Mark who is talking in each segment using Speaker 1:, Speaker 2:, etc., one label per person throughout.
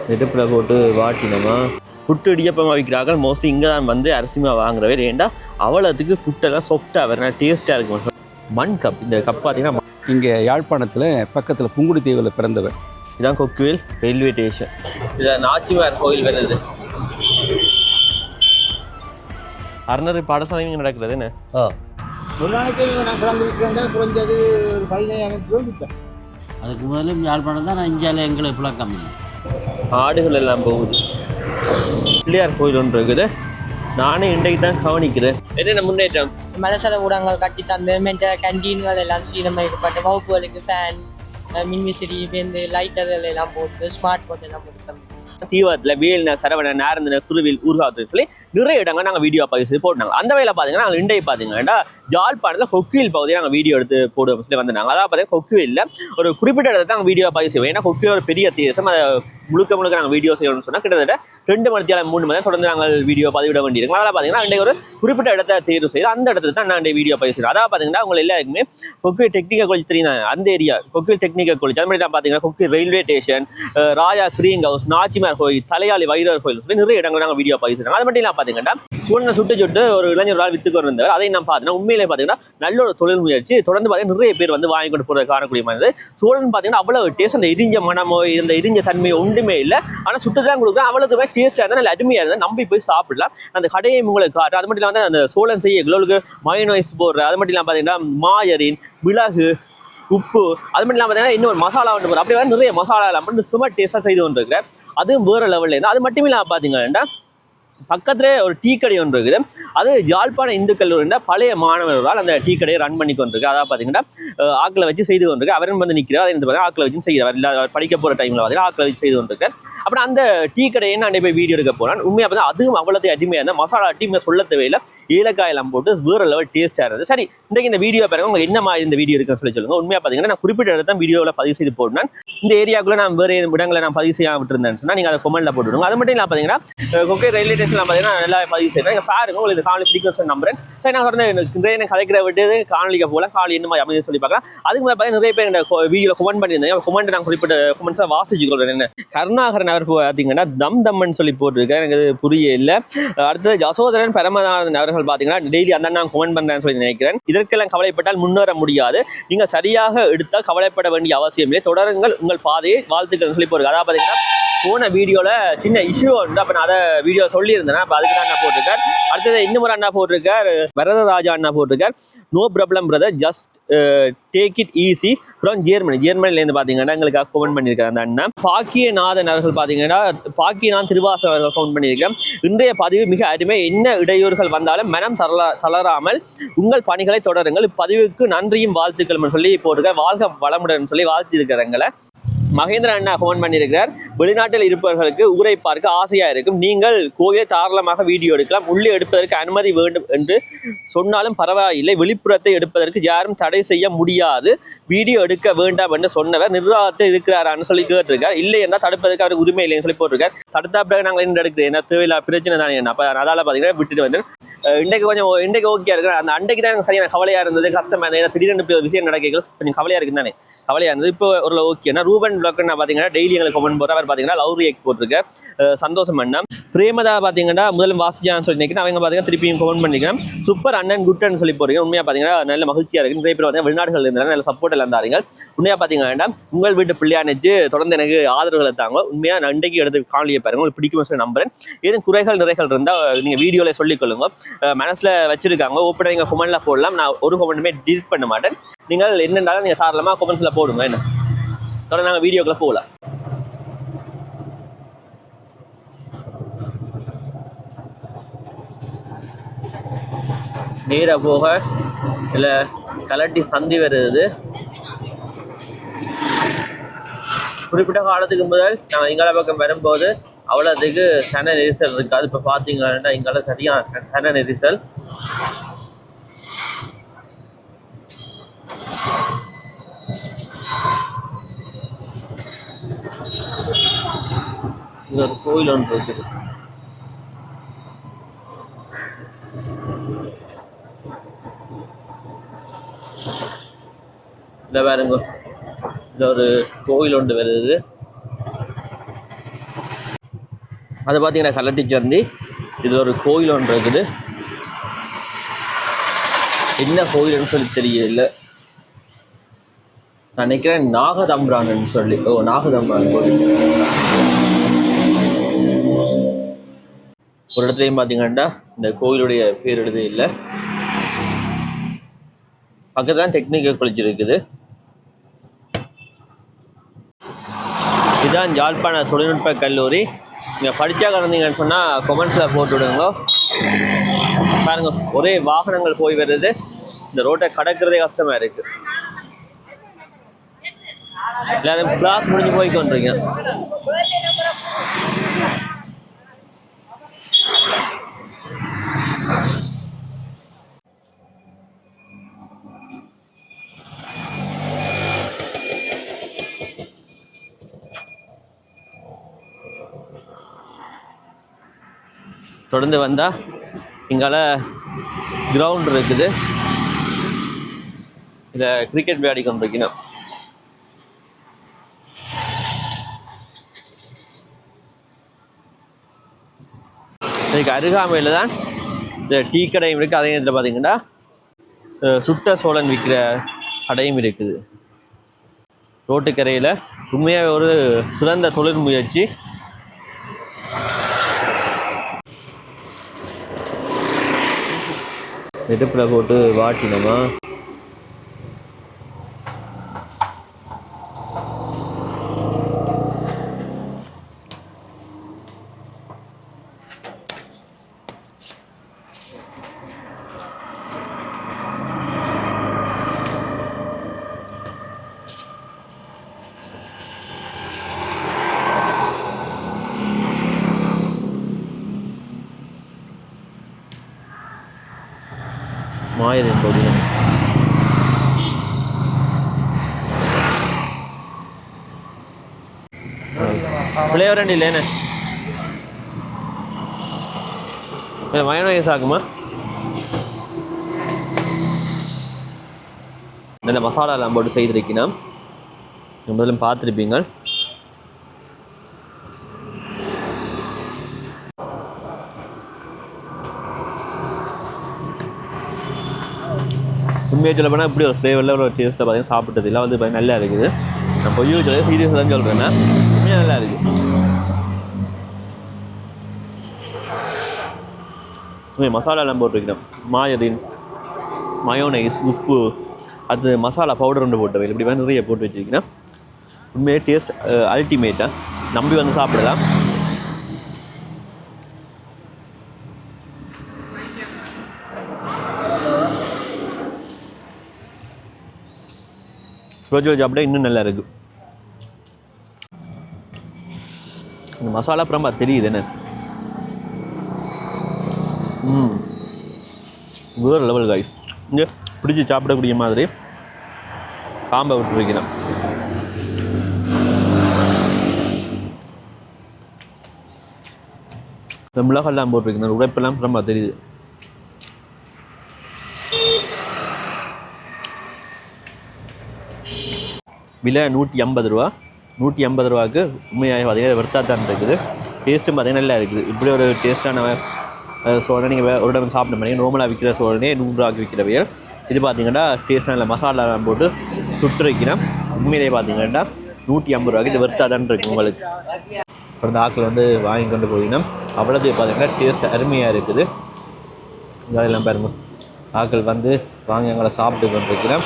Speaker 1: நெருப்பில் போட்டு வாட்டினோமா புட்டு இடியப்பமாக விற்கிறார்கள். மோஸ்ட்லி இங்கே தான் வந்து அரிசிமா வாங்குறவர். ஏன்டா அவ்வளோத்துக்கு புட்டெல்லாம் சாஃப்டாக வேறு டேஸ்ட்டாக இருக்கும். மண் கப், இந்த கப் பார்த்தீங்கன்னா
Speaker 2: இங்கே யாழ்ப்பாணத்தில் பக்கத்தில் புங்குடி தீவில் பிறந்தவர்.
Speaker 1: இதுதான் கொக்குவேல் ரயில்வே ஸ்டேஷன். இதில் நாச்சிமார் கோயில் வருது. அறநெறி பாடசாலை இங்கே நடக்கிறது என்ன?
Speaker 3: ஒரு நாளைக்கு நான் கிளம்பிட்டு குறைஞ்சது ஒரு 15,000 கிலோமீட்டர்.
Speaker 4: அதுக்கு முதலும் யாழ்ப்பாணம் தான். நான் இந்தியாவில் எங்களுக்கு இப்பெல்லாம் கம்மி.
Speaker 1: ஆடுகள் எல்லாம் போகுது. பிள்ளையார் கோயில் ஒன்று இருக்குது. நானே இன்றைக்கு தான் கவனிக்கிறேன். என்னென்ன முன்னேற்றம்?
Speaker 5: மலசல ஊடகங்கள் கட்டி தந்து மென்ட கேன்டீன்கள் எல்லாம் சீரமைக்கப்பட்ட வகுப்புகளுக்கு ஃபேன், மின்விசிறி, பேருந்து, லைட்டர்கள் எல்லாம் போட்டு ஸ்மார்ட் போர்ட் எல்லாம் போட்டு தந்து
Speaker 1: தீவத்தில் வேல்ன சரவணன் நாரந்தன சுருவில் ஊர்காவத்தில் சொல்லி நிறைய இடங்கள் நாங்கள் வீடியோ பதிவு செய்து போட்டாங்க. அந்த வேலை பார்த்தீங்கன்னா நாங்கள் இன்றைக்கு பார்த்தீங்கன்னா ஜாழ்ப்பாணத்தில் கொக்குவில் பகுதியை நாங்கள் வீடியோ எடுத்து போடுவோம் சொல்லி வந்தாங்க. அதாவது பார்த்தீங்கன்னா கொக்குவில்ல ஒரு குறிப்பிட்ட இடத்துல நாங்கள் வீடியோ பதிவு செய்வோம். ஏன்னா கொக்குவில் ஒரு பெரிய தேசம். அதை முழுக்க நாங்கள் வீடியோ செய்யணும்னு சொன்னால் கிட்டத்தட்ட 2 மணி நேரம் 3 மணி நேரம் தொடர்ந்து நாங்கள் வீடியோ பதிவிட வேண்டியிருக்கும். அதனால் பார்த்தீங்கன்னா இன்றைக்கு ஒரு குறிப்பிட்ட இடத்தை தேர்வு செய்து அந்த இடத்துல தான் நான் வீடியோ பதிவு செய்யணும். அதாவது பார்த்தீங்கன்னா அவங்க எல்லாருக்குமே கொக்குவில் டெக்னிக்கல் காலேஜ் தெரியும். அந்த ஏரியா கொக்குவில் டெக்னிக்கல் காலேஜ், அது மாதிரி தான் பார்த்தீங்கன்னா கொக்குவில் ரயில்வே ஸ்டேஷன், ராஜா கிரீங் ஹவுஸ், நாச்சிமார் கோயில், தலையாளி வைரவர் கோயில் சொல்லி நிறைய இடங்கள் நாங்கள் வீடியோ பதிவு செய்யணும். அது மட்டும் இல்லாமல் பார்த்தீங்கன்னா சூழலை சுட்டு ஒரு இளைஞர்களால் வித்துக்கு இருந்தவர். அதை நான் பார்த்தீங்கன்னா உண்மையிலே பார்த்தீங்கன்னா நல்ல ஒரு தொழில் முயற்சி. தொடர்ந்து பார்த்தீங்கன்னா நிறைய பேர் வந்து வாங்கி கொண்டு போகிறது காணக்கூடிய மாதிரி. சூழல் பார்த்தீங்கன்னா அவ்வளோ டேஸ்ட், அந்த இடிஞ்ச மனமோ இந்த இடிஞ்ச தன்மையோ ஒன்றுமே இல்லை. ஆனால் சுட்டு தான் கொடுக்குறேன். அவ்வளோக்குமே டேஸ்ட்டாக இருந்தால் நல்ல அருமையாக இருந்தால் நம்பி போய் சாப்பிடலாம். அந்த கடையை உங்களுக்கு காட்டு. அது மட்டும் இல்லாமல் அந்த சோழன் செய்ய உங்களுக்கு மயோனைஸ் போடுற, அது மட்டும் இல்லாமல் பார்த்தீங்கன்னா மாயரின், மிளகு, உப்பு, அது மட்டும் இல்லாமல் பார்த்தீங்கன்னா இன்னொரு மசாலா ஒன்று போடுற, அப்படி நிறைய மசாலா எல்லாம் மட்டும் சும்மா டேஸ்ட்டாக செய்து கொண்டு இருக்கிறேன். அதுவும் வேறு லெவலில் இருந்தால். அது மட்டும் இல்லாமல் பார்த்தீங்கன்னா பக்கத்துல ஒரு டீ கடை ஒன்று இருக்குது. அது யாழ்ப்பாண இந்து கல்லூரியில் பழைய மாணவர்களால் அந்த டீ கடையை ரன் பண்ணி கொண்டிருக்கு. அதாவது பார்த்தீங்கன்னா ஆக்களை வச்சு செய்து கொண்டிருக்கு. அவரும் வந்து நிற்கிறார். அதை பார்த்தீங்கன்னா ஆக்களை வச்சு செய்கிறார். இல்லை படிக்க போகிற டைமில் பார்த்தீங்கன்னா ஆக்களை வச்சு செய்து கொண்டிருக்கார். அப்புறம் அந்த டீ கடையை நான் போய் வீடியோ எடுக்க போனேன். உண்மையாக பார்த்தா அதுவும் அவ்வளோத்தையும் அடிமையாக இருந்தால் மசாலா டீமை சொல்ல தேவையில்லை. ஏலக்காயெல்லாம் போட்டு வேறு லெவல் டேஸ்ட்டாக இருந்தது. சரி, இன்றைக்கு இந்த வீடியோ பாருங்க, உங்களுக்கு என்ன மாதிரி இந்த வீடியோ இருக்குன்னு சொல்லி சொல்லுங்கள். உண்மையாக பார்த்தீங்கன்னா நான் குறிப்பிட்ட இடத்த தான் வீடியோவில் பதிவு செய்து போடுறேன். இந்த ஏரியாவுக்குள்ள நான் வேறு இடங்களை நான் பதிவு செய்ய விட்டுருந்தேன்னு சொன்னால் நீங்கள் அதை கமெண்ட்டில் போட்டுவிடுங்க. அது மட்டும் இல்லை பார்த்தீங்கன்னா கொக்கை ரயில்வே ஸ்டேஷனில் பார்த்தீங்கன்னா நல்லா பதிவு செய்யறேன். பாருங்க, உங்களுக்கு காணொலி பிடிக்கும் நம்புறேன். சரி, நான் நிறைய கதைக்கிற விட்டு காணொலிக்க போல காணொலி என்ன மாதிரி அமைதி சொல்லி பார்க்கலாம். அதுக்கு மேலே நிறைய பேர் இந்த வீடியோவில் கமெண்ட் பண்ணியிருந்தேன். கமெண்ட் நான் குறிப்பிட்ட கமெண்ட்ஸாக வாசிச்சு கொள்றேன். என்ன கருணாகரன் அவர் பார்த்தீங்கன்னா தம் தம்மன் சொல்லி போட்டிருக்கேன். எனக்கு புரிய இல்லை. அடுத்தது ஜசோதரன் பரமநாதன் அவர்கள் பார்த்தீங்கன்னா டெய்லி அந்த நான் கமெண்ட் பண்ணுறேன்னு சொல்லி நினைக்கிறேன். இதற்கெல்லாம் கவலைப்பட்டால் முன்னேற முடியாது. நீங்கள் சரியாக எடுத்தால் கவலைப்பட வேண்டிய அவசியம் இல்லை. தொடருங்கள் உங்கள் பாதையை, வாழ்த்துக்கள் சொல்லி போடுங்க. அதாவது பார்த்தீங்கன்னா போன வீடியோவில் சின்ன இஷ்யூ உண்டு. அப்போ நான் அதை வீடியோ சொல்லியிருந்தேன். அப்போ அதுக்கு தான் அண்ணா போட்டிருக்கார். அடுத்தது இன்னும் ஒரு அண்ணா போட்டிருக்கார், வரதராஜா அண்ணா போட்டிருக்கார். No problem brother, just take it easy from ஜெர்மனிலேருந்து பார்த்தீங்கன்னா எங்களுக்காக கமெண்ட் பண்ணியிருக்காரு அந்த அண்ணா. பாக்கியநாதன் அவர்கள் பார்த்தீங்கன்னா பாக்கியநாதன் திருவாசம் அவர்கள் கமெண்ட் பண்ணியிருக்கேன். இன்றைய பதிவு மிக அருமை. என்ன இடையூறுகள் வந்தாலும் மனம் தளராமல் உங்கள் பணிகளை தொடருங்கள். பதிவுக்கு நன்றியும் வாழ்த்துக்கள் சொல்லி போட்டிருக்கார். வாழ்க வளமுடன் சொல்லி வாழ்த்திருக்கிறவங்களை மகேந்திர அண்ணா கமெண்ட் பண்ணியிருக்கிறார். வெளிநாட்டில் இருப்பவர்களுக்கு ஊரை பார்க்க ஆசையாக இருக்கும். நீங்கள் கோயிலை தாராளமாக வீடியோ எடுக்கலாம். உள்ளே எடுப்பதற்கு அனுமதி வேண்டும் என்று சொன்னாலும் பரவாயில்லை. வெளிப்புறத்தை எடுப்பதற்கு யாரும் தடை செய்ய முடியாது. வீடியோ எடுக்க வேண்டாம் என்று சொன்னவர் நிர்வாகத்தில் இருக்கிறாரான்னு சொல்லி கேட்டிருக்கார். இல்லை என்றால் தடுப்பதற்கு அவருக்கு உரிமை இல்லைன்னு சொல்லி போட்டிருக்கார். தடுத்தா பிறகு நாங்கள் என்ன எடுக்கிறேன், என்ன தேவையில்லா பிரச்சனை தானே என்ன. அப்போ அதால் பார்த்தீங்கன்னா விட்டுட்டு வந்தேன். இன்றைக்கு ஓகே இருக்கிறேன். அந்த அன்றைக்கு தான் எனக்கு சரியான கவலையாக இருந்தது, கஷ்டமாக இருந்தது. திடீர்னு விஷயம் நடக்க கொஞ்சம் கவலையாக இருக்குது தானே, கவலையாக இருந்தது. இப்போ ஒரு ஓகேனா ரூபன் பிளாக் நான் பார்த்தீங்கன்னா டெய்லி எங்களுக்கு கமெண்ட் போடுற அவர் பார்த்தீங்கன்னா லவ் ரியாக்ட் போட்டிருக்கேன். சந்தோஷம் அண்ணா. பிரேமதா பார்த்தீங்கன்னா முதலும் வாசிச்சான்னு சொல்லி நினைக்கிறேன். அவங்க பார்த்தீங்கன்னா திருப்பியும் கமெண்ட் பண்ணிக்கிறேன். சூப்பர் அண்ணன் குட்டன் சொல்லி போறீங்க. உண்மையாக பார்த்தீங்கன்னா நல்ல மகிழ்ச்சியாக இருக்குது. நிறைய பேர் பார்த்தீங்கன்னா வெளிநாடுகள் இருந்தாலும் நல்ல சப்போர்ட் எல்லாம் தாருங்க. உண்மையாக பார்த்தீங்கன்னா உங்கள் வீட்டு பிள்ளையாக நினைச்சு தொடர்ந்து எனக்கு ஆதரவுகளை தாங்க. உண்மையாக நான் இன்றைக்கு எடுத்து காணொலியை பாருங்க, உங்களுக்கு பிடிக்கும்னு சொல்லி நம்புறேன். ஏதும் குறைகள் நிறைகள் இருந்தால் நீங்கள் வீடியோவில் சொல்லிக்கொள்ளுங்க. மனசில் வச்சிருக்காங்க, ஓப்பனாக நீங்கள் கமெண்ட்ல போடலாம். நான் ஒரு கமெண்ட்டுமே டிலீட் பண்ண மாட்டேன். நீங்கள் என்னென்னாலும் நீங்கள் தாராளமாக கமெண்ட்ஸில் போடுங்க. என்ன தொடர்ந்து நாங்கள் வீடியோக்குள்ள போகலாம். நேராக போக இல்லை கலட்டி சந்தி வருது. குறிப்பிட்ட காலத்துக்கு முதல் நாங்கள் இங்கால பக்கம் வரும்போது அவ்வளோத்துக்கு சன நெரிசல் இருக்காது. இப்போ பார்த்தீங்கன்னா இங்கால சரியான சன நெரிசல். இங்கே ஒரு கோயில் ஒன்று இருக்குது. இந்த பாருங்க, இதில் ஒரு கோயில் ஒன்று வருது. அது பார்த்தீங்கன்னா கல்லட்டி சந்தி. இது ஒரு கோயில் ஒன்று இருக்குது. என்ன கோயில்னு சொல்லி தெரியல. நான் நினைக்கிறேன் நாகதம்பிரான்னு சொல்லி. நாகதம்பிரான் கோயில். ஒரு இடத்துலையும் பார்த்தீங்கன்னா இந்த கோயிலுடைய பேர் எழுத இல்லை. பக்கத்துல தான் டெக்னிக்கல் காலேஜ் இருக்குது. இதுதான் யாழ்ப்பாண தொழில்நுட்ப கல்லூரி. நீங்கள் படித்தா கலந்தீங்கன்னு சொன்னால் கொமெண்ட்ஸில் போட்டு விடுங்க. பாருங்க, ஒரே வாகனங்கள் போய் வருது. இந்த ரோட்டை கடக்கிறதே கஷ்டமாக இருக்குது. எல்லாரும் கிளாஸ் முடிஞ்சு போய் கொண்டிருக்கீங்க. தொடர்ந்து வந்தால் இங்கால கிரவுண்ட் இருக்குது. இதில் கிரிக்கெட் விளையாடி கொண்டிருக்கணும். இதுக்கு அருகாமையில் தான் இந்த டீ கடையும் இருக்குது. அதே நேரத்தில் பார்த்தீங்கன்னா சுட்ட சோழன் விற்கிற கடையும் இருக்குது. ரோட்டுக்கரையில் உண்மையாக ஒரு சிறந்த தொழில் முயற்சி. நெருப்பில் போட்டு வாட்டினோமா மாயிரம் பொடி ஃப்ளேவர் அண்ட் இல்லைண்ணே மயோனைஸ் ஆகுமா? நல்ல மசாலாலாம் போட்டு செய்திருக்கணும். முதல்ல பார்த்துருப்பீங்க. உண்மையாக சொல்ல போனால் இப்படி ஒரு ஃப்ளேவரில் ஒரு டேஸ்ட்டை பார்த்தீங்கன்னா சாப்பிட்டது இல்லை வந்து நல்லா இருக்குது. நான் பொய்யோ சொல்ல சீரியஸாக தான் சொல்கிறேன்னா உண்மையாக நல்லா இருக்குது. மசாலாலாம் போட்டிருக்கணும். மாயரின், மயோனைஸ், உப்பு, அது மசாலா பவுடர் ஒன்று போட்டவை இப்படி வந்து நிறைய போட்டு வச்சுருக்கீங்கன்னா உண்மையாக டேஸ்ட் அல்டிமேட்டாக நம்பி வந்து சாப்பிடலாம். ரோஜ் சாப்பிட இன்னும் நல்லா இருக்குது. இந்த மசாலா அப்புறமா தெரியுது என்ன வேறு லெவல் காய்ஸ். இங்கே பிடிச்சி சாப்பிடக்கூடிய மாதிரி காம்பை விட்டு வைக்கலாம். மிளகாலாம் போட்டிருக்கணும். உடைப்பெல்லாம் அப்புறமா தெரியுது. விலை 150 ரூபா. 150 ரூபாய்க்கு உண்மையாக பார்த்தீங்கன்னா வர்த்தாத்தான் இருக்குது. டேஸ்ட்டும் பார்த்தீங்கன்னா நல்லா இருக்குது. இப்படி ஒரு டேஸ்ட்டான சோழனை நீங்கள் ஒரு இடம் சாப்பிட மாட்டீங்க. நார்மலாக விற்கிற சோழனே 100 ரூபாய்க்கு விற்கிறவையல். இது பார்த்தீங்கன்னா டேஸ்ட்டான மசாலாலாம் போட்டு சுட்டு வைக்கணும். உண்மையிலே பார்த்தீங்கன்னா 150 ரூபாய்க்கு இது வர்த்தாதான் இருக்குது உங்களுக்கு. அப்புறம் ஆக்கள் வந்து வாங்கி கொண்டு போயிங்கன்னா அவ்வளோது பார்த்தீங்கன்னா டேஸ்ட் அருமையாக இருக்குது. இதெல்லாம் பாருங்க, ஆக்கள் வந்து வாங்கி எங்களை சாப்பிட்டு கொண்டு வைக்கிறேன்.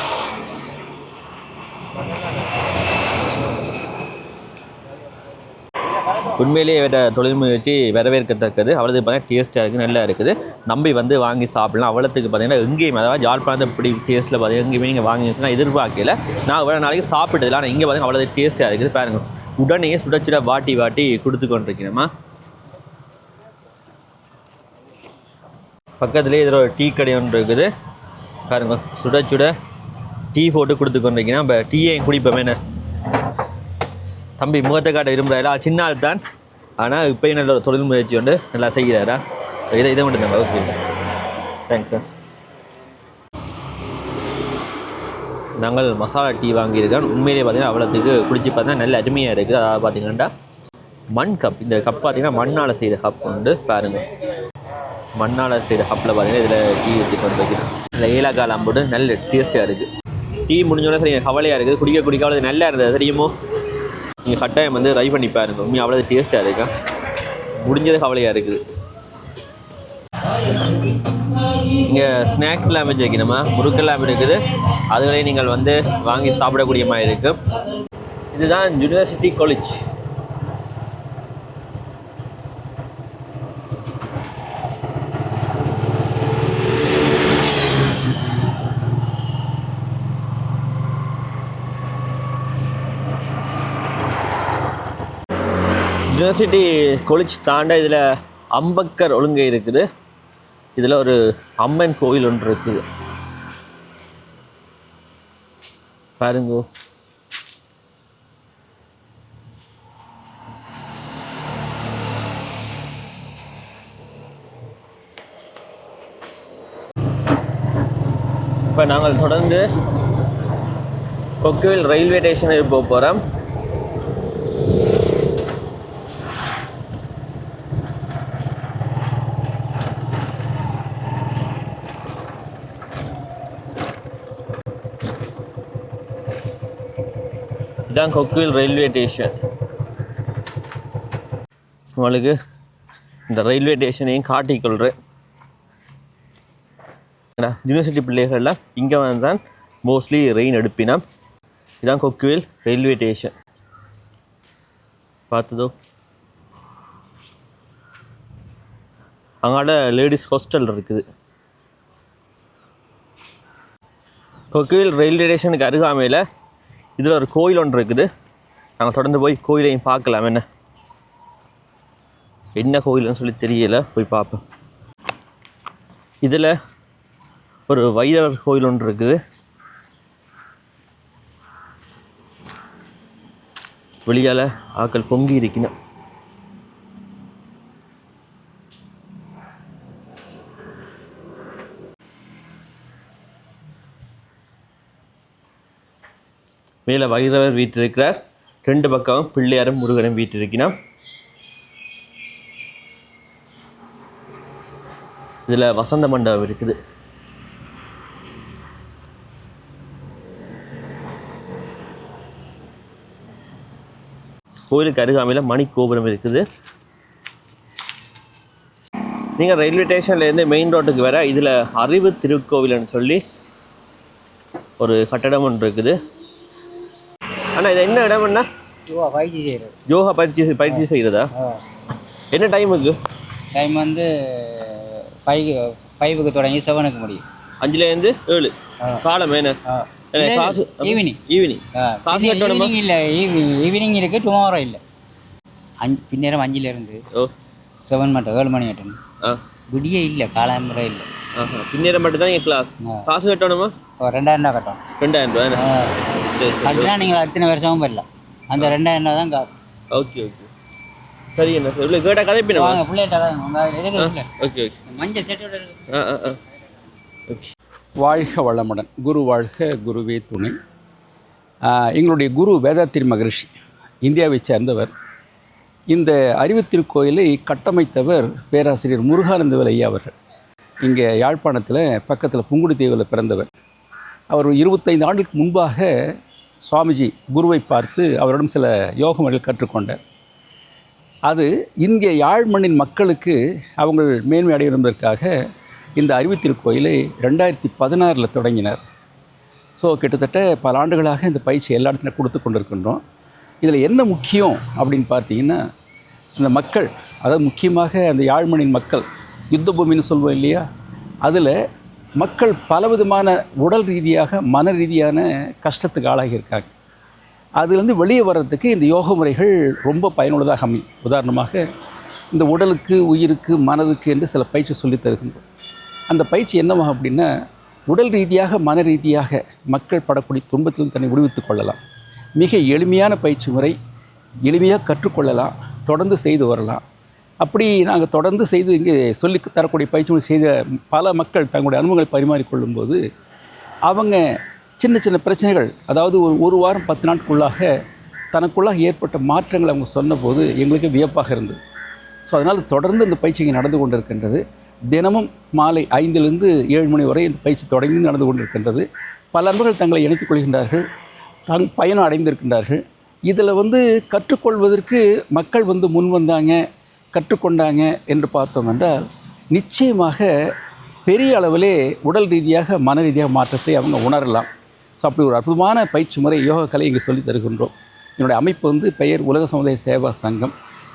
Speaker 1: உண்மையிலேயே வேறு தொழில் முயற்சி வரவேற்கத்தக்கது. அவ்வளோது பார்த்தீங்கன்னா டேஸ்ட்டாக இருக்குது, நல்லா இருக்குது. நம்பி வந்து வாங்கி சாப்பிடலாம். அவ்வளோத்துக்கு பார்த்தீங்கன்னா எங்கேயும் அதாவது யாழ்ப்பாணத்தை இப்படி டேஸ்ட்டில் பார்த்தீங்கன்னா எங்கேயுமே நீங்கள் வாங்கினா எதிர்பார்க்கல. நான் இவ்வளோ நாளைக்கு சாப்பிட்டதில்ல. ஆனால் இங்கே பார்த்தீங்கன்னா அவ்வளோ டேஸ்ட்டாக இருக்குது. பாருங்கள், உடனே சுடச்சுட வாட்டி வாட்டி கொடுத்து கொண்டிருக்கிறேம்மா. பக்கத்துலேயே இதில் ஒரு டீ கடை ஒன்று இருக்குது. பாருங்க, சுடச்சுட டீ போட்டு கொடுத்து கொண்டிருக்கிறேன். இப்போ டீயை குடிப்போமே என்ன தம்பி முகத்தை காட்ட விரும்புகிறாரா? சின்ன ஆள் தான், ஆனால் இப்போயும் நல்ல ஒரு தொழில் முயற்சி வந்து நல்லா செய்கிறாரா? இதை மட்டும் தாங்க. Okay, thanks sir. நாங்கள் மசாலா டீ வாங்கியிருக்கோம். உண்மையிலே பார்த்தீங்கன்னா அவ்வளோத்துக்கு குடிச்சு பார்த்தா நல்ல அருமையாக இருக்குது. அதாவது பார்த்தீங்கன்னா மண் கப். இந்த கப் பார்த்தீங்கன்னா மண்ணால் செய்த கப் உண்டு பாருங்கள். மண்ணால் செய்த கப்பில் பார்த்தீங்கன்னா இதில் டீ ஊற்றி கொண்டு வைக்கிறேன். இதில் ஏலக்காய் போட்டு நல்ல டேஸ்ட்டாக இருக்குது. டீ முடிஞ்சோடனே சரி கவலையாக இருக்குது, குடிக்க அவ்வளோ நல்லா இருந்தது தெரியுமோ. நீங்கள் கட்டாயம் வந்து ட்ரை பண்ணி பாருங்க, உண்மையாக அவ்வளோ டேஸ்ட்டாக இருக்கா. முடிஞ்சது கவலையாக இருக்குது. இங்கே ஸ்நாக்ஸ் எல்லாம் வச்சு வைக்கணுமா, முறுக்கெல்லாம் இருக்குது. அதுகளே நீங்கள் வந்து வாங்கி சாப்பிடக்கூடிய மாதிரி இருக்கும். இதுதான் யூனிவர்சிட்டி காலேஜ். யூனிவர்சிட்டி காலேஜ் தாண்ட இதில் அம்பக்கர் ஒழுங்கை இருக்குது. இதில் ஒரு அம்மன் கோயில் ஒன்று இருக்குது பாருங்கோ. இப்போ நாங்கள் தொடர்ந்து கொக்குவில் ரயில்வே ஸ்டேஷனுக்கு போக போகிறோம். இதுதான் கொக்குவில் ரயில்வே ஸ்டேஷன். உங்களுக்கு இந்த ரயில்வே ஸ்டேஷனையும் காட்டிக்கொள்கிறேன். யூனிவர்சிட்டி பிள்ளைகள்லாம் இங்கே வந்து தான் மோஸ்ட்லி ரெயின் எடுப்பினோம். இதுதான் கொக்குவில் ரயில்வே ஸ்டேஷன். பார்த்ததோ அங்காட லேடிஸ் ஹாஸ்டல் இருக்குது. கொக்குவில் ரயில்வே ஸ்டேஷனுக்கு அருகாமையில் இதில் ஒரு கோயில் ஒன்று இருக்குது. நாங்கள் தொடர்ந்து போய் கோயிலையும் பார்க்கலாம். என்ன கோயில்னு சொல்லி தெரியல, போய் பார்ப்போம். இதில் ஒரு வைரவர் கோயில் ஒன்று இருக்குது. வெளியால் ஆக்கள் பொங்கி இருக்கணும். மேலே வைரவர் வீட்டு இருக்கிறார். 2 பக்கம் பிள்ளையாரும் முருகனும் வீட்டு இருக்கிறோம். இதில் வசந்த மண்டபம் இருக்குது. கோயிலுக்கு அருகாமையில் மணி கோபுரம் இருக்குது. நீங்கள் ரயில்வே ஸ்டேஷன்லேருந்து மெயின் ரோட்டுக்கு வர இதில் அறிவு திருக்கோவில்னு சொல்லி ஒரு கட்டடம் ஒன்று இருக்குது. ஆனால் இது என்ன இடம்னா யோகா பயிற்சி செய்கிறதா? என்ன டைமுக்கு?
Speaker 6: டைம் வந்து 5க்கு தொடங்கி 7க்கு முடியும்.
Speaker 1: 5லேருந்து 7 காலம் என்ன? காசு ஈவினிங் காசு கட்டணுமா?
Speaker 6: இல்லை, ஈவினிங் இருக்குது, டுமாரோ இல்லை. பின்னேரம் 5லேருந்து 7 மட்டும் 7 மணி கட்டணும். விடிய இல்லை, காலம்புரை இல்லை.
Speaker 1: பின்னேரம் மட்டும் தான் கிளாஸ். காசு கட்டணுமா?
Speaker 6: 2000 ரூபா கட்டணும்.
Speaker 1: 2000 ரூபா
Speaker 6: கட்டினா நீங்கள் அத்தனை வருஷமும் வரலாம். அந்த 2000 ரூபா தான் காசு.
Speaker 1: ஓகே ஓகே சரி. என்ன சார் இவ்வளோ கேட்டால் கதை பின்ன
Speaker 6: வாங்க பிள்ளைகிட்ட தான்
Speaker 1: ஓகே ஓகே
Speaker 6: மஞ்சள் செட்டோட இருக்கு.
Speaker 1: ஓகே.
Speaker 2: வாழ்க வளமுடன். குரு வாழ்க, குருவே துணை. எங்களுடைய குரு வேதாத்திரி மகரிஷி இந்தியாவை சேர்ந்தவர். இந்த அறிவுத்திருக்கோயிலை கட்டமைத்தவர் பேராசிரியர் முருகானந்தவேல் ஐயா அவர்கள். இங்கே யாழ்ப்பாணத்தில் பக்கத்தில் புங்குடுதீவில் பிறந்தவர். அவர் 25 ஆண்டுக்கு முன்பாக சுவாமிஜி குருவை பார்த்து அவரிடம் சில யோக முறைகள் கற்றுக்கொண்டார். அது இங்கே யாழ் மண்ணின் மக்களுக்கு அவங்க மேன்மை அடைவதற்காக இந்த அறிவுத்திருக்கோயிலை 2016 தொடங்கினார். ஸோ கிட்டத்தட்ட பல ஆண்டுகளாக இந்த பயிற்சி எல்லா இடத்துலையும் கொடுத்து கொண்டிருக்கின்றோம். இதில் என்ன முக்கியம் அப்படின்னு பார்த்தீங்கன்னா, அந்த மக்கள், அதாவது முக்கியமாக அந்த யாழ்மண்ணின் மக்கள், யுத்த பூமின்னு சொல்வோம் இல்லையா, அதில் மக்கள் பலவிதமான உடல் ரீதியாக மன ரீதியான கஷ்டத்துக்கு ஆளாகியிருக்காங்க. அதுலேருந்து வெளியே வர்றதுக்கு இந்த யோக முறைகள் ரொம்ப பயனுள்ளதாக அமையும். உதாரணமாக இந்த உடலுக்கு, உயிருக்கு, மனதுக்கு என்று சில பயிற்சி சொல்லித் தருகின்றோம். அந்த பயிற்சி என்னவாகும் அப்படின்னா, உடல் ரீதியாக மன ரீதியாக மக்கள் படக்கூடிய துன்பத்திலும் தன்னை விடுவித்துக் கொள்ளலாம். மிக எளிமையான பயிற்சி முறை, எளிமையாக கற்றுக்கொள்ளலாம், தொடர்ந்து செய்து வரலாம். அப்படி நாங்கள் தொடர்ந்து செய்து இங்கே சொல்லி தரக்கூடிய பயிற்சி முறை செய்த பல மக்கள் தங்களுடைய அனுபவங்களை பரிமாறிக்கொள்ளும்போது அவங்க சின்ன சின்ன பிரச்சனைகள், அதாவது ஒரு வாரம் 10 நாட்களுக்குள்ளாக தனக்குள்ளாக ஏற்பட்ட மாற்றங்களை அவங்க சொன்னபோது எங்களுக்கு வியப்பாக இருந்தது. ஸோ அதனால் தொடர்ந்து இந்த பயிற்சி இங்கே நடந்து கொண்டிருக்கின்றது. தினமும் மாலை 5லிருந்து 7 மணி வரை இந்த பயிற்சி தொடங்கி நடந்து கொண்டிருக்கின்றது. பல நண்பர்கள் தங்களை இணைத்துக் கொள்கின்றார்கள், பயணம் அடைந்திருக்கின்றார்கள். இதில் கற்றுக்கொள்வதற்கு மக்கள் முன் வந்தாங்க, கற்றுக்கொண்டாங்க என்று பார்த்தோம் என்றால் நிச்சயமாக பெரிய அளவிலே உடல் ரீதியாக மன ரீதியாக மாற்றத்தை அவங்க உணரலாம். ஸோ அப்படி ஒரு அற்புதமான பயிற்சி முறை யோக கலை இங்கே சொல்லித் தருகின்றோம். என்னுடைய அமைப்பு பெயர் உலக சமுதாய சேவா சங்கம்,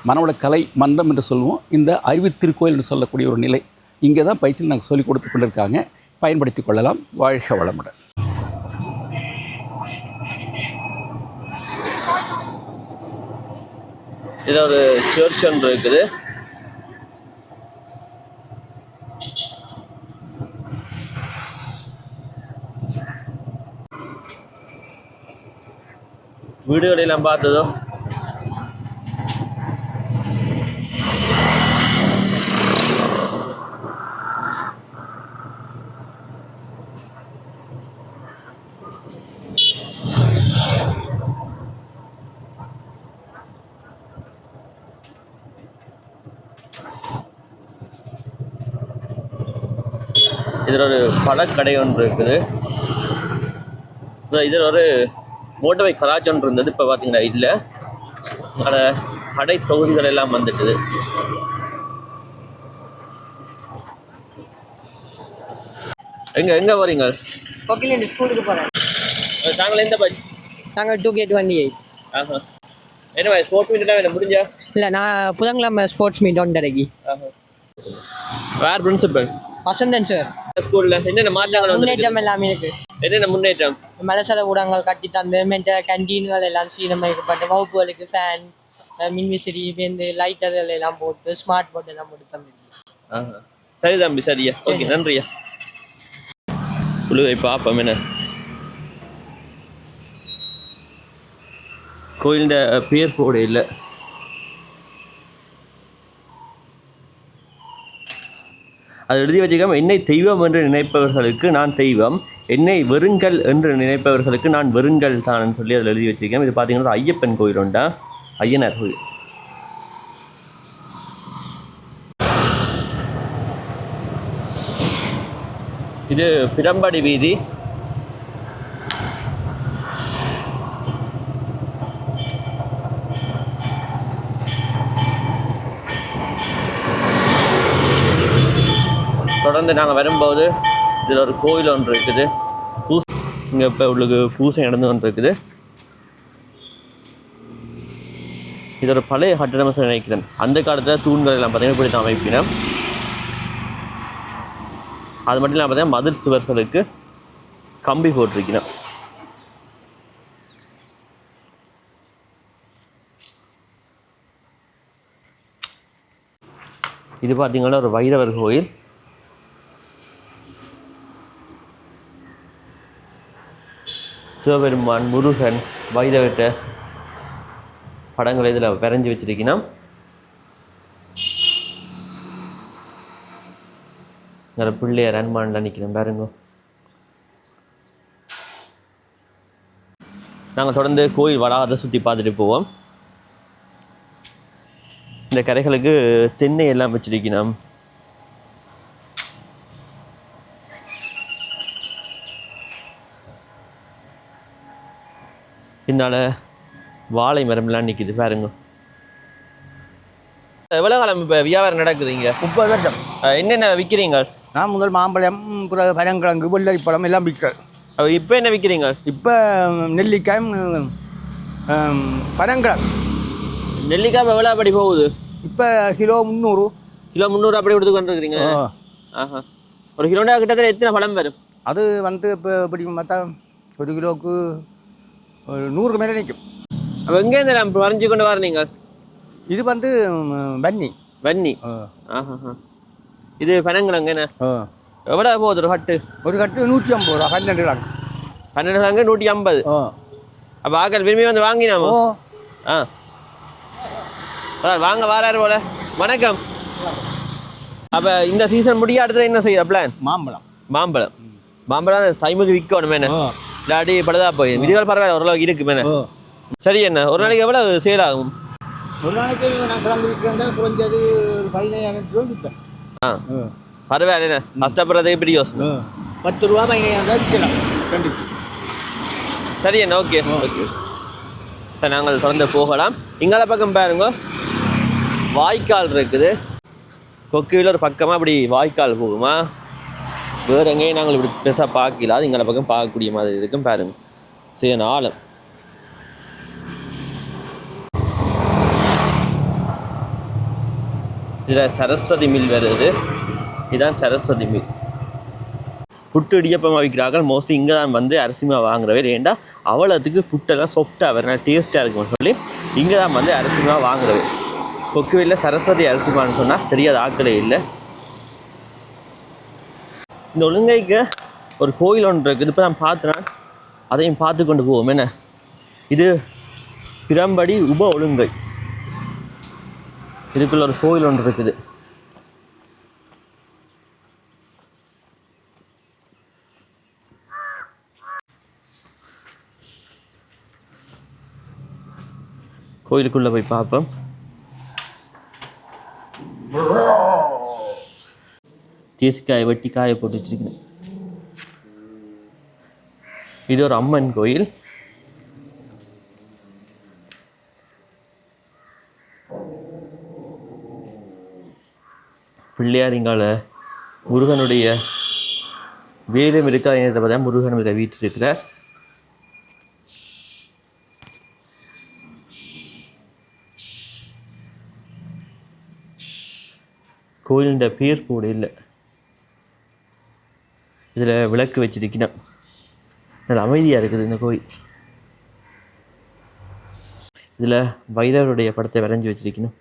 Speaker 2: மனவள கலை மன்றம் என்று சொல்லுவோம். இந்த அறிவுத்திருக்கோயில் என்று சொல்லக்கூடிய ஒரு நிலை இங்கே தான் பயிற்சி நாங்கள் சொல்லிக் கொடுத்து கொண்டிருக்காங்க. பயன்படுத்தி கொள்ளலாம். வாழ்க வளமுடன்.
Speaker 1: இதில் ஒரு சர்ச் ஒன்று இருக்குது. வீடுகளெல்லாம் பார்த்ததோ இதில் ஒரு பழக்கடை ஒன்று இருக்குது. இதில் ஒரு மோட்டவை கராச்சி ஒன்று இருந்தது. இப்போ பார்த்தீங்கன்னா இல்லை, அதோட கடை தொகுதிகள் எல்லாம் வந்துட்டுது. எங்கே வரீங்க?
Speaker 5: கொக்கிலேருந்து ஸ்கூலுக்கு போகிறேன்.
Speaker 1: நாங்கள் எந்த பட்ஜ்?
Speaker 5: நாங்கள் 2K28.
Speaker 1: ஆஹா. என்ன ஸ்போர்ட்ஸ் மீட்டெல்லாம் என்ன முடிஞ்சா?
Speaker 5: இல்லை, நான் புதன்கிழமை ஸ்போர்ட்ஸ் மீட் ஒன்றரைக்கு.
Speaker 1: வேறு பிரின்சிபல்
Speaker 5: வசந்தன் சார்.
Speaker 1: ஸ்கூலில் என்னென்ன மாற்றங்கள்
Speaker 5: முன்னேற்றம் எல்லாமே இருக்கு.
Speaker 1: என்னென்ன முன்னேற்றம்?
Speaker 5: மலசல ஊடகங்கள் கட்டி தந்து கேன்டீன்கள் எல்லாம் சீரமைக்கப்பட்டு வகுப்புகளுக்கு ஃபேன், மின்விசிறி, லைட்டர்கள் எல்லாம் போட்டு ஸ்மார்ட் போர்ட் எல்லாம் போட்டு தந்துருக்கு.
Speaker 1: சரி தம்பி, சரியா, ஓகே, நன்றியா. குழுவை பார்ப்போம். என்ன கோயிலின் பேர் போட இல்லை. அது எழுதி வச்சுக்காம, என்னை தெய்வம் என்று நினைப்பவர்களுக்கு நான் தெய்வம், என்னை வெறுங்கல் என்று நினைப்பவர்களுக்கு நான் வெறுங்கல் தான்னு சொல்லி அதில் எழுதி வச்சுக்கேன். இது பார்த்தீங்கன்னா ஐயப்பன் கோயில் உண்டா, ஐயனார் கோயில். இது பிரம்படி வீதி. தொடர்ந்து நாங்கள் வரும்போது இதில் ஒரு கோயில் ஒன்று இருக்குது. இங்கே இப்போ உள்ளுக்கு பூசை நடந்து கொண்டு இருக்குது. இது ஒரு பழைய கட்டிடம் நினைக்கிறேன். அந்த காலத்தில் தூண்கள் எல்லாம் பார்த்தீங்கன்னா இப்படி தான் அமைப்பினோம். அது மட்டும் இல்லாமல் பார்த்தீங்கன்னா மதில் சுவர்களுக்கு கம்பி போட்டிருக்கிறோம். இது பார்த்தீங்கன்னா ஒரு வைரவர் கோயில். சிவபெருமான், முருகன், வைரவர்கிட்ட படங்களை இதில் வரைஞ்சி வச்சிருக்கணும். நல்ல பிள்ளையார் அன்மான்ல நிற்கிறேன் பாருங்க. நாங்கள் தொடர்ந்து கோயில் வளாகத்தை சுற்றி பார்த்துட்டு போவோம். இந்த கரைகளுக்கு தென்னை எல்லாம் வச்சிருக்கணும். பின்னால் வாழை மரம்லாம் நிற்கிது பாருங்க. எவ்வளோ காலம் இப்போ வியாபாரம் நடக்குது இங்கே?
Speaker 3: 30 வருஷம்.
Speaker 1: என்னென்ன விற்கிறீங்க?
Speaker 3: நான் முதல் மாம்பழம், பனங்கிழங்கு, வெள்ளரி பழம் எல்லாம் விற்கிறேன்.
Speaker 1: இப்போ என்ன விற்கிறீங்க?
Speaker 3: இப்போ நெல்லிக்காயும் பனங்கிழங்கு.
Speaker 1: நெல்லிக்காய் எவ்வளோ அப்படி போகுது?
Speaker 3: இப்போ கிலோ 300.
Speaker 1: கிலோ 300 அப்படி கொடுத்து கொண்டு இருக்கிறீங்க. ஆஹா. ஒரு கிலோண்டா கிட்டத்தட்ட எத்தனை பழம் வரும்?
Speaker 3: அது இப்போ எப்படி பார்த்தா ஒரு கிலோவுக்கு 100 மேலே நிற்கும்.
Speaker 1: அப்போ எங்கேருந்து நம்ம வரைஞ்சி கொண்டு வர நீங்கள்?
Speaker 3: இது வன்னி.
Speaker 1: வன்னி. ஆஹா. இது பனங்கிழங்கு என்ன எவ்வளோ போகுது ஒரு கட்டு?
Speaker 3: ஒரு கட்டு 150 ரூபா. 12 கிழங்கு.
Speaker 1: 12 கிழங்கு 150. அப்போ ஆக்கள் விரும்பி வந்து வாங்கினாமோ? வாங்க வாராரு போல. வணக்கம். அப்போ இந்த சீசன் முடிய அடுத்தது என்ன செய்யற பிளான்? மாம்பழம் டைமுக்கு விற்கணும் மேனே. இல்லாட்டி பழுதா போய் விதிகள் பரவாயில்ல, ஓரளவுக்கு இருக்கு மேனே. சரி என்ன ஒரு நாளைக்கு எவ்வளவு சேல் ஆகும்?
Speaker 3: ஒரு நாளைக்கு நான் கிளம்பி விற்கிறேன் குறைஞ்சது ஒரு 15,000 ரூபா விற்றேன்.
Speaker 1: ஆ பரவாயில்ல என்ன கஷ்டப்படுறதே பெரிய யோசனை.
Speaker 3: 10 ரூபா 15,000 ரூபா விற்கலாம் ரெண்டு.
Speaker 1: சரி என்ன ஓகே ஓகே. சார் நாங்கள் தொடர்ந்து போகலாம். இங்கால பக்கம் பாருங்க வாய்க்கால் இருக்குது. கொக்குவில் ஒரு பக்கமாக அப்படி வாய்க்கால் போகுமா, வேறு எங்கேயும் நாங்கள் இப்படி பெருசாக பார்க்கல. அது இங்கால பக்கம் பார்க்கக்கூடிய மாதிரி இருக்கும் பாருங்க. சரி ஆழம். இதில் சரஸ்வதி மில் வருது. இதுதான் சரஸ்வதி மில். புட்டு இடியப்பமாக விற்கிறார்கள். மோஸ்ட்லி இங்கே தான் வந்து அரிசிமா வாங்குறவே. ஏன்டா அவ்வளோத்துக்கு புட்டெல்லாம் சாஃப்டாக வேறு டேஸ்ட்டாக இருக்கும்னு சொல்லி இங்கே தான் வந்து அரிசிமா வாங்குறவே. கொக்குவில்ல சரஸ்வதி அரிசிமான்னு சொன்னால் தெரியாத ஆட்களே இல்லை. இந்த ஒழுங்கைக்கு ஒரு கோயில் ஒன்று இருக்குது. இப்போ நான் பார்த்தேன், அதையும் பார்த்து கொண்டு போவோம். என்ன இது? பிரம்படி உப ஒழுங்கை. இதுக்குள்ள ஒரு கோயில் ஒன்று இருக்குது. கோயிலுக்குள்ள போய் பார்ப்போம். தேசிக்காயை வெட்டி காய போட்டு வச்சிருக்கேன். இது ஒரு அம்மன் கோயில். பிள்ளையாரிங்கால முருகனுடைய வேலும் இருக்கா என்னதை பார்த்தா முருகனுடைய வீட்டில் இருக்கிறார். கோயிலுடைய பேர் கூட இல்லை. இதில் விளக்கு வச்சிருக்கணும். நல்ல அமைதியாக இருக்குது இந்த கோயில். இதில் வைரவருடைய படத்தை வரைஞ்சி வச்சிருக்கணும்.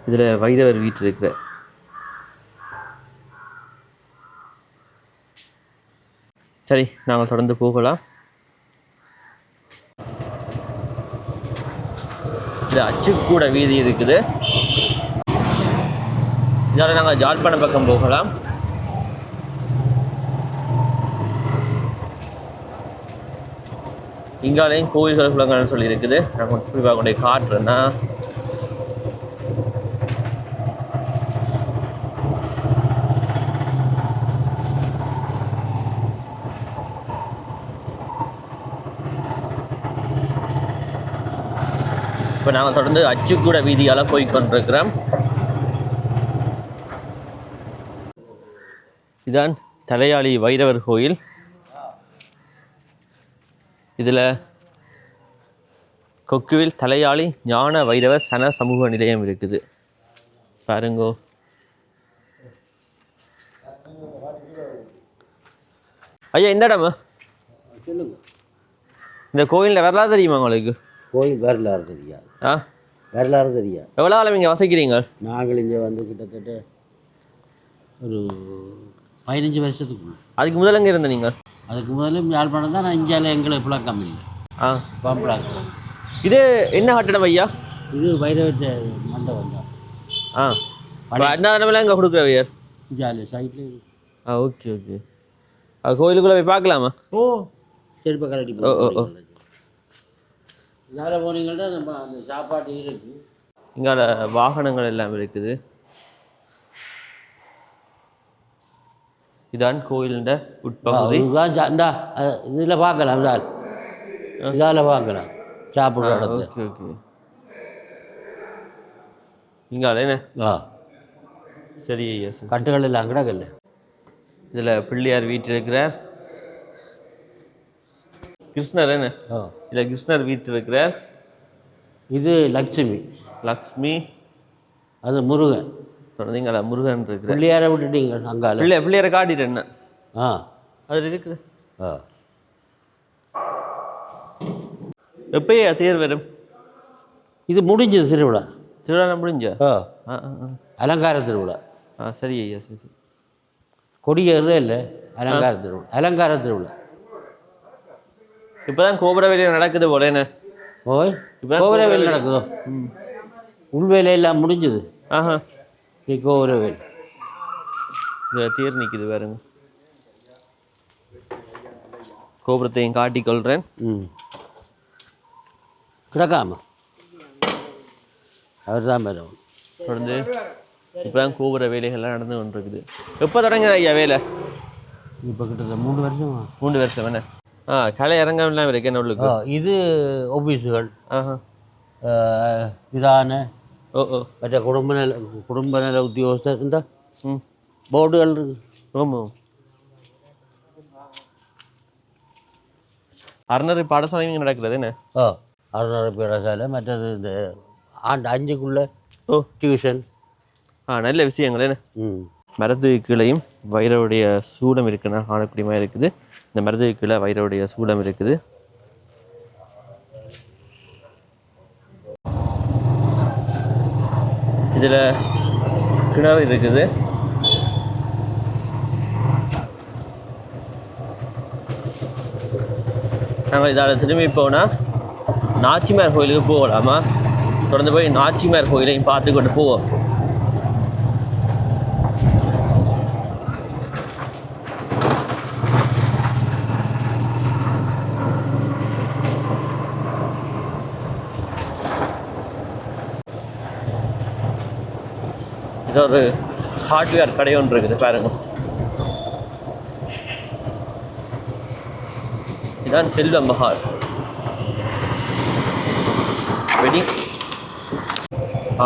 Speaker 1: இதில் வைரவர் வீட்டில் இருக்கிற சரி நாங்கள் தொடர்ந்து போகலாம். இது அச்சுக்கூட வீதி இருக்குது. இதனால் நாங்கள் ஜாழ்ப்பாணம் பக்கம் போகலாம். இங்காலையும் கோயில்கள் குளங்கள்னு சொல்லி இருக்குது. நாங்கள் குறிப்பாக கொண்டு காட்டுறேன்னா இப்போ நாங்கள் தொடர்ந்து அச்சுக்கூட வீதியால் போய் கொண்டிருக்கிறோம். இதுதான் தலையாளி வைரவர் கோயில். இதில் கொக்குவில் தலையாளி ஞான வைரவர் சன சமூக நிலையம் இருக்குது பாருங்கோ. ஐயா இந்த இடமா இந்த கோயிலில் வரலாறு தெரியுமா உங்களுக்கு?
Speaker 4: கோயில் வரலாறு தெரியாது.
Speaker 1: ஆ
Speaker 4: வரலாறு தெரியாது.
Speaker 1: எவ்வளோ காலம் இங்கே வசிக்கிறீங்க?
Speaker 4: நாங்கள் இங்கே வந்து கிட்டத்தட்ட ஒரு 15 வருஷத்துக்கு.
Speaker 1: அதுக்கு முதல்ல எங்கே இருந்த நீங்கள்?
Speaker 4: அதுக்கு முதல்ல யாழ்ப்பாணம் தான். நான் இந்தியாவில் எங்களுக்கு புழக்கம் இல்லை.
Speaker 1: ஆ
Speaker 4: பாம்பளாக்கம்.
Speaker 1: இது என்ன கட்டடம் ஐயா?
Speaker 4: இது வைரவ மண்டபம் தான்.
Speaker 1: ஆ அண்ணாதனமெல்லாம் இங்கே கொடுக்குறவையர்
Speaker 4: இந்தியாவில் சைட்டில்.
Speaker 1: ஆ ஓகே ஓகே. கோயிலுக்குள்ளே போய் பார்க்கலாமா?
Speaker 4: ஓ செருப்பை கலட்டி.
Speaker 1: ஓ ஓ ஓ.
Speaker 4: இதால் போனீங்கன்னா நம்ம அந்த சாப்பாடு இருக்குது.
Speaker 1: இங்கால வாகனங்கள் எல்லாம் இருக்குது. இதான் கோயிலுண்ட உட்பகுதி.
Speaker 4: இதில் பார்க்கலாம். இதால் பார்க்கலாம் சாப்பிட்ற இடத்துல.
Speaker 1: Okay okay. இங்கால என்ன? சரி ஐயா.
Speaker 4: கட்டுகள் எல்லாம் கிடக்கல.
Speaker 1: இதில் பிள்ளையார் வீட்டில் இருக்கிறார். கிருஷ்ணர் என்ன? இல்லை கிருஷ்ணர் வீட்டில் இருக்கிறார்.
Speaker 4: இது லட்சுமி.
Speaker 1: லக்ஷ்மி.
Speaker 4: அது முருகன்.
Speaker 1: தொடர்ந்தீங்களா? முருகன் இருக்கிறார்.
Speaker 4: பிள்ளையாரை விட்டுட்டீங்க அங்கால.
Speaker 1: பிள்ளையாரை காட்டிட்டேன் என்ன? அதில் இருக்குது. எப்பயே தேர் வரும்?
Speaker 4: இது முடிஞ்சது திருவிழா.
Speaker 1: திருவிழா முடிஞ்சா?
Speaker 4: அலங்கார திருவிழா.
Speaker 1: சரி ஐயா சரி.
Speaker 4: கொடியேறதே இல்லை. அலங்கார திருவிழா. அலங்கார திருவிழா
Speaker 1: இப்போதான் கோபுர வேலையில் நடக்குது போல என்ன?
Speaker 4: ஓய் கோபுர வேலை நடக்குதோ? உள்வேலையெல்லாம் முடிஞ்சது. கோபுர வேலை.
Speaker 1: தேர் நிற்குது பாருங்க. கோபுரத்தையும் காட்டிக்கொள்கிறேன்.
Speaker 4: கிடக்காம அவர் தான் மேடம்
Speaker 1: தொடர்ந்து இப்போ தான் கோபுர வேலைகள்லாம் நடந்து கொண்டிருக்குது. எப்போ தொடங்குது ஐயா வேலை?
Speaker 4: இப்போ கிட்டத்தட்ட 3 வருஷமா.
Speaker 1: 3 வருஷம் என்ன? கலை இறங்கலாம் இருக்கு என்ன உள்ளுக்கு?
Speaker 4: இது ஆஃபீஸுகள்
Speaker 1: ஆஹா.
Speaker 4: இதான
Speaker 1: மற்ற
Speaker 4: குடும்ப நல உத்தியோகஸ்தர் இந்த போர்டுகள் இருக்கு.
Speaker 1: ஆமாம். அறநெறி பாடசாலை நடக்கிறது என்ன?
Speaker 4: அறநெறி பாடசாலை, மற்றது இந்த ஆண்டு 5க்குள்ள டியூஷன்.
Speaker 1: நல்ல விஷயங்கள் என்ன? மரது கீழையும் வைரவுடைய சூடம் இருக்குன்னா காணக்கூடிய மாதிரி இருக்குது. இந்த மரது கீழே வைரவுடைய சூடம் இருக்குது. இதில் கிணறு இருக்குது. நாங்கள் இதால் திரும்பி போனால் நாச்சிமார் கோயிலுக்கு போகலாமா? தொடர்ந்து போய் நாச்சிமார் கோயிலையும் பார்த்து கொண்டு போவோம். இது ஒரு ஹார்ட்வேர் கடை ஒன்று இருக்குது பாருங்க. இதான் செல்வ மஹால். வெட்டிங்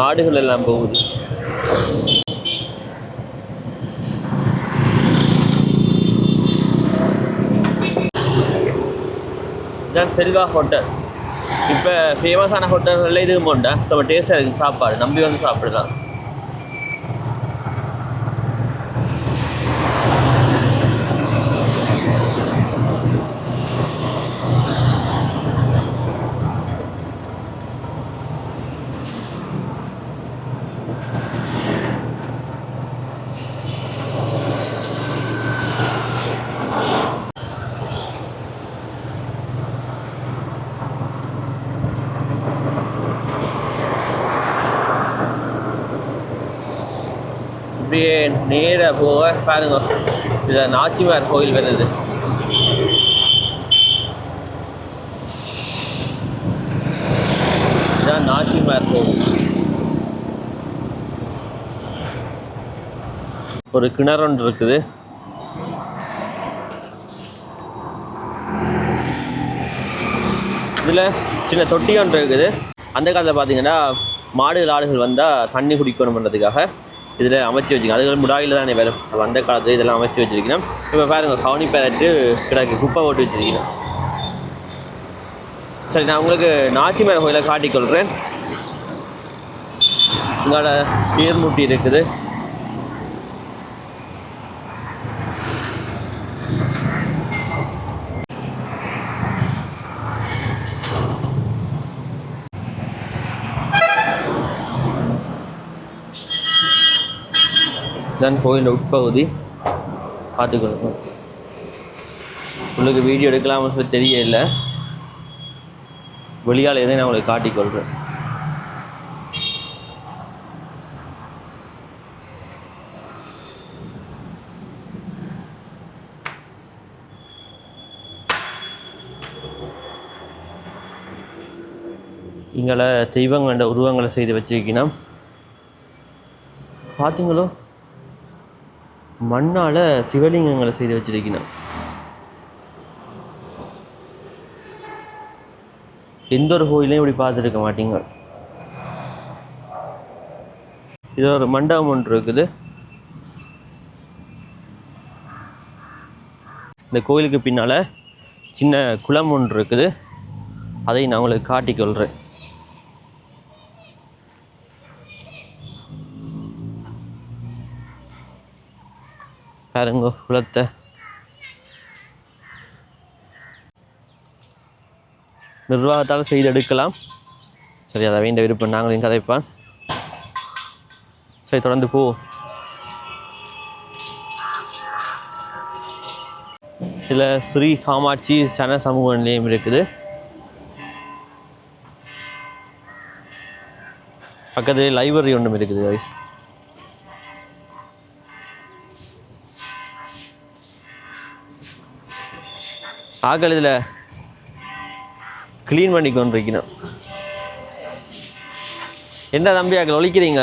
Speaker 1: ஆடுகள் எல்லாம் போகுது. இதான் செல்வா ஹோட்டல். இப்போ ஃபேமஸான ஹோட்டல்களில் இதுவும் உண்டா? நம்ம டேஸ்ட்டாக இருக்குது சாப்பாடு, நம்பி வந்து சாப்பிடலாம். இப்படியே நேராக போக பாருங்க, இதில் நாச்சிமார் கோயில் வருது. இதுதான் நாச்சிமார் கோவில். ஒரு கிணறு ஒன்று இருக்குது. இதில் சின்ன தொட்டி ஒன்று இருக்குது. அந்த காலத்தில் பார்த்தீங்கன்னா மாடுகள் ஆடுகள் வந்தால் தண்ணி குடிக்கணும் பண்ணுறதுக்காக இதில் அமைச்சு வச்சுக்கணும். அதுகள் முடாயில் தானே வரும். அந்த காலத்தில் இதெல்லாம் அமைச்சு வச்சுருக்கணும். இப்போ பாருங்க, கவுனி பேரட்டு கிடக்கு, குப்பை போட்டு வச்சுருக்கணும். சரி, நான் உங்களுக்கு நாச்சிமார் கோயிலை காட்டிக்கொள்கிறேன். இங்கால தேர்முட்டி இருக்குது. தான் கோயில் உட்பகுதி பார்த்துக்கணும். உங்களுக்கு வீடியோ எடுக்கலாம்னு சொல்லி தெரியல, வெளியால் எதை நான் உங்களுக்கு காட்டிக்கொள்கிறேன். இங்கே தெய்வங்கள உருவங்களை செய்து வச்சுக்கணும். பார்த்தீங்களோ, மண்ணால் சிவலிங்கங்களை செய்து வச்சிருக்கணும். எந்த ஒரு கோயிலையும் இப்படி பார்த்துருக்க மாட்டீங்க. இது ஒரு மண்டபம் ஒன்று இருக்குது. இந்த கோயிலுக்கு பின்னால் சின்ன குளம் ஒன்று இருக்குது. அதை நான் உங்களுக்கு காட்டிக்கொள்கிறேன். பாருங்க குளத்தை. நிர்வாகத்தால் செய்து எடுக்கலாம். சரி, அதை வேண்ட விருப்பம் நாங்களும் கதைப்பான். சரி, தொடர்ந்து போ. இதில் ஸ்ரீ காமாட்சி சன சமூக நிலையம் இருக்குது. பக்கத்துலேயே லைப்ரரி ஒன்றும் இருக்குது கைஸ். ஆக்கள் இதில் க்ளீன் பண்ணி கொண்டிருக்கணும். என்ன தம்பி ஆக்கள் ஒழிக்கிறீங்க?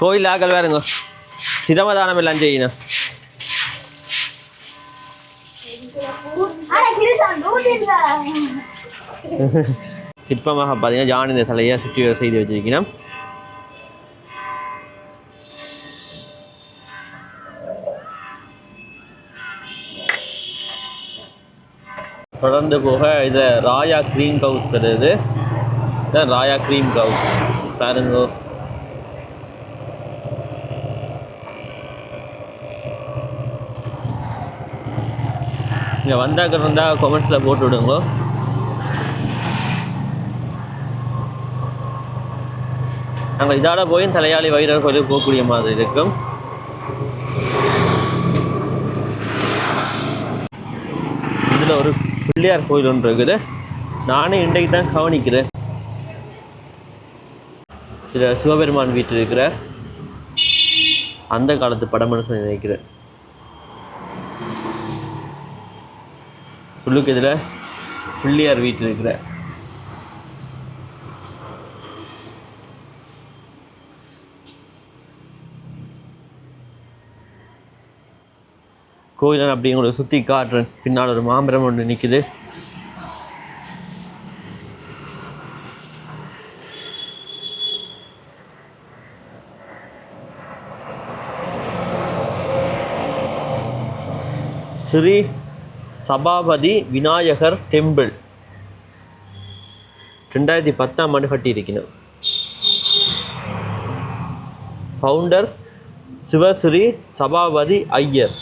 Speaker 1: கோயில் ஆக்கள் வேறுங்க சிரமதானம் எல்லாம் செய்யணும். சிற்பமாக பார்த்தீங்கன்னா ஜான் இந்த சிலையை சுற்றி செய்து வச்சிருக்கணும். தொடர்ந்து போக இதில் ராயா க்ரீம் கவுஸ் தருது. ராயா க்ரீம் கவுஸ் பாருங்க. இங்கே வந்தாக்க இருந்தால் கமெண்ட்ஸில் போட்டு விடுங்க. நாங்கள் இதோட போய் தலையாளி வைரவர் கோயிலுக்கு போகக்கூடிய மாதிரி இருக்கும். இதில் ஒரு பிள்ளையார் கோயில் ஒன்று இருக்குது. நானே இன்றைக்கு தான் கவனிக்கிறேன். இதில் சிவபெருமான் வீட்டில் இருக்கிற அந்த காலத்து படம்னு நினைக்கிறேன். உள்ளுக்கு இதில் பிள்ளையார் வீட்டில் இருக்கிற கோயிலை அப்படி உங்களுக்கு சுற்றி காட்டுறேன். பின்னால் ஒரு மாமரம் ஒன்று நிற்குது. ஸ்ரீ சபாபதி விநாயகர் டெம்பிள் 2010ஆம் ஆண்டு கட்டியிருக்கணும். ஃபவுண்டர் சிவஸ்ரீ சபாபதி ஐயர்.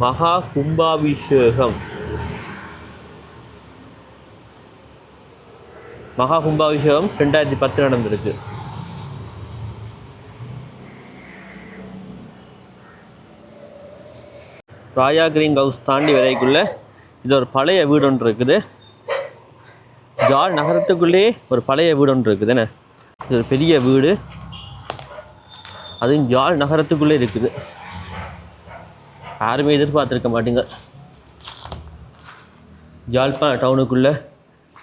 Speaker 1: மகா கும்பாபிஷேகம் 2010 நடந்திருக்கு. ராயா கிரீன் ஹவுஸ் தாண்டி வரைக்குள்ள இது ஒரு பழைய வீடு ஒன்று இருக்குது. ஜாழ் நகரத்துக்குள்ளே ஒரு பழைய வீடு ஒன்று இருக்குதுன்னு. இது ஒரு பெரிய வீடு, அதுவும் ஜாழ் நகரத்துக்குள்ளே இருக்குது. யாருமே எதிர்பார்த்துருக்க மாட்டீங்க ஜாழ்ப்பாண டவுனுக்குள்ளே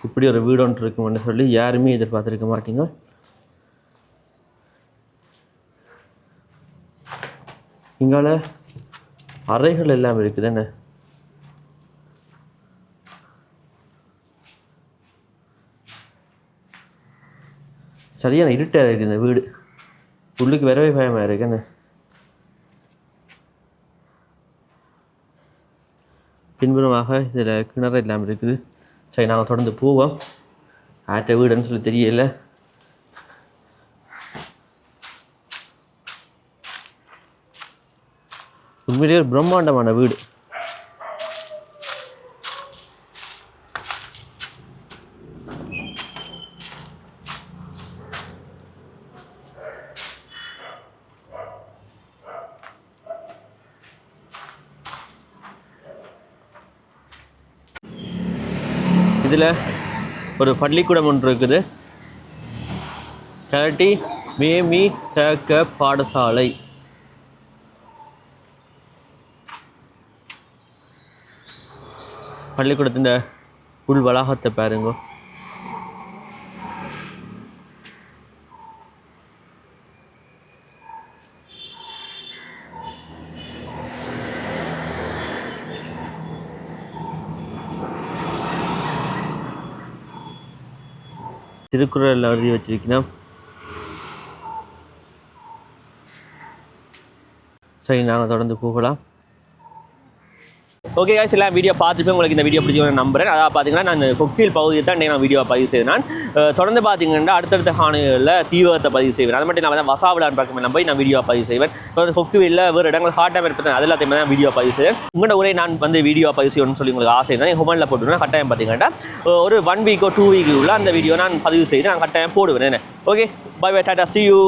Speaker 1: இப்படி ஒரு வீடு ஒன்று இருக்குமென்னு சொல்லி யாருமே எதிர்பார்த்துருக்க மாட்டீங்க. இங்கால அறைகள் எல்லாம் இருக்குதுன்னு. சரியான இருட்டாக இருக்குது இந்த வீடு. உள்ளுக்கு வரவே பயமாக இருக்குன்னு. பின்புறமாக இதில் கிணறு எல்லாம் இருக்குது. சரி, நாங்கள் தொடர்ந்து போவோம். ஆட்ட வீடுன்னு சொல்லி தெரியல. உண்மையிலேயே ஒரு பிரம்மாண்டமான வீடு. இதில் ஒரு பள்ளிக்கூடம் ஒன்று இருக்குது. கலட்டி மேமி தேக்க பாடசாலை. பள்ளிக்கூடத்தின் உள் வளாகத்தை பாருங்க. திருக்குறள் எழுதி வச்சிருக்கணும். சரி, நாங்கள் தொடர்ந்து போகலாம். ஓகே guys, எல்லாம் வீடியோ பார்த்துட்டு உங்களுக்கு இந்த வீடியோ பிடிச்சிக்கணும் நம்புறேன். அதாவது பார்த்தீங்கன்னா நான் கொக்கில் பகுதியை தான் நான் வீடியோ பதிவு செய்தேன். நான் தொடர்ந்து பார்த்தீங்கன்னா அடுத்தடுத்த காணொலிகளில் தீவிரத்தை பதிவு செய்வேன். அது மட்டும் நான் வசாவிடான் பார்க்க போய் நான் வீடியோ பதிவு செய்வேன். கொக்குவில் வேறு இடங்கள் ஹாட்டாக இருப்பேன், அது எல்லாத்தையுமே தான் வீடியோ பதிவு செய்வேன். உங்களோட ஒரே நான் வீடியோ பதிவு செய்யணும்னு சொல்லி உங்களுக்கு ஆசை தான் ஹோமனில் போட்டுருவேன். கட்டாயம் பார்த்தீங்கன்னா ஒரு 1 வீக்கோ 2 வீக்கு உள்ள அந்த வீடியோ நான் பதிவு செய்து நான் கட்டாயம் போடுவேன். ஓகே, பை பை, டாடா, see you.